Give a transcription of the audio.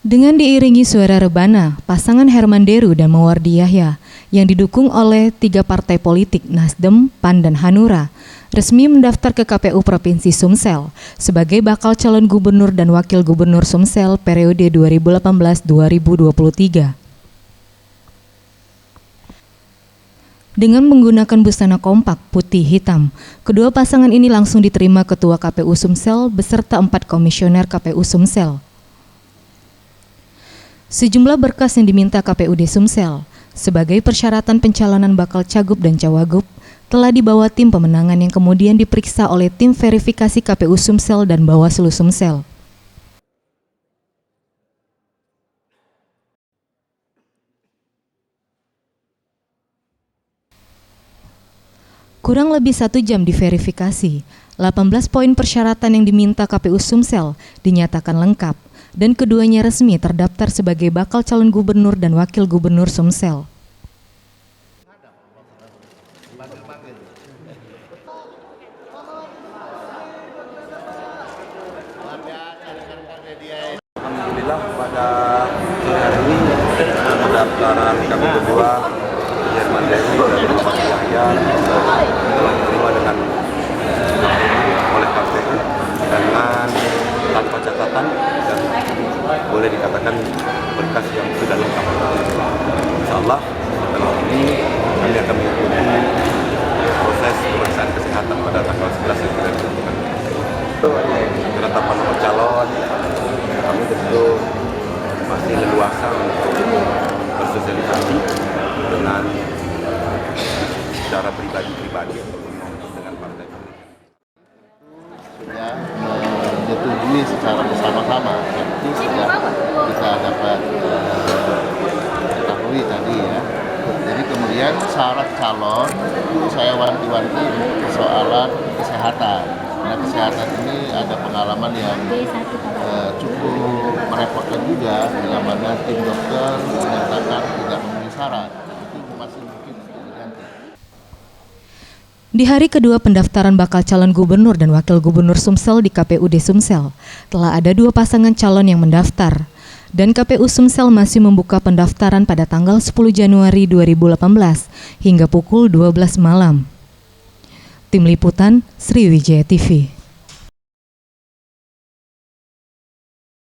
Dengan diiringi suara rebana, pasangan Herman Deru dan Mawardi Yahya yang didukung oleh 3 partai politik Nasdem, PAN, dan Hanura resmi mendaftar ke KPU Provinsi Sumsel sebagai bakal calon gubernur dan wakil gubernur Sumsel periode 2018-2023. Dengan menggunakan busana kompak putih hitam, kedua pasangan ini langsung diterima Ketua KPU Sumsel beserta 4 komisioner KPU Sumsel. Sejumlah berkas yang diminta KPUD Sumsel sebagai persyaratan pencalonan bakal cagup dan cawagup telah dibawa tim pemenangan yang kemudian diperiksa oleh tim verifikasi KPU Sumsel dan Bawaslu Sumsel. Kurang lebih 1 jam diverifikasi, 18 poin persyaratan yang diminta KPU Sumsel dinyatakan lengkap dan keduanya resmi terdaftar sebagai bakal calon gubernur dan wakil gubernur Sumsel. Alhamdulillah pada sore hari ini pendaftaran KPU kedua Herman Deru dan Mawardi Yahya diterima dengan oleh KPU dengan tanpa catatan dan boleh dikatakan berkas yang sudah lengkap. Insyaallah setelah ini kami akan mengikuti proses pemeriksaan kesehatan pada tanggal 11 yang sudah ditentukan. Penetapan nomor calon, kami tentu masih leluasa untuk bersosialisasi dengan secara pribadi ataupun dengan partai politik. Sudah menyetujui secara bersama-sama, itu sudah kita dapat ketahui tadi ya. Jadi kemudian syarat calon itu saya wanti-wanti persoalan kesehatan. Nah, kesehatan ini ada pengalaman yang cukup merepotkan juga, bila mana tim dokter menyatakan tidak memenuhi syarat. Itu masih mungkin diganti. Di hari kedua pendaftaran bakal calon gubernur dan wakil gubernur Sumsel di KPUD Sumsel, telah ada 2 pasangan calon yang mendaftar. Dan KPU Sumsel masih membuka pendaftaran pada tanggal 10 Januari 2018 hingga pukul 12 malam. Tim Liputan Sriwijaya TV.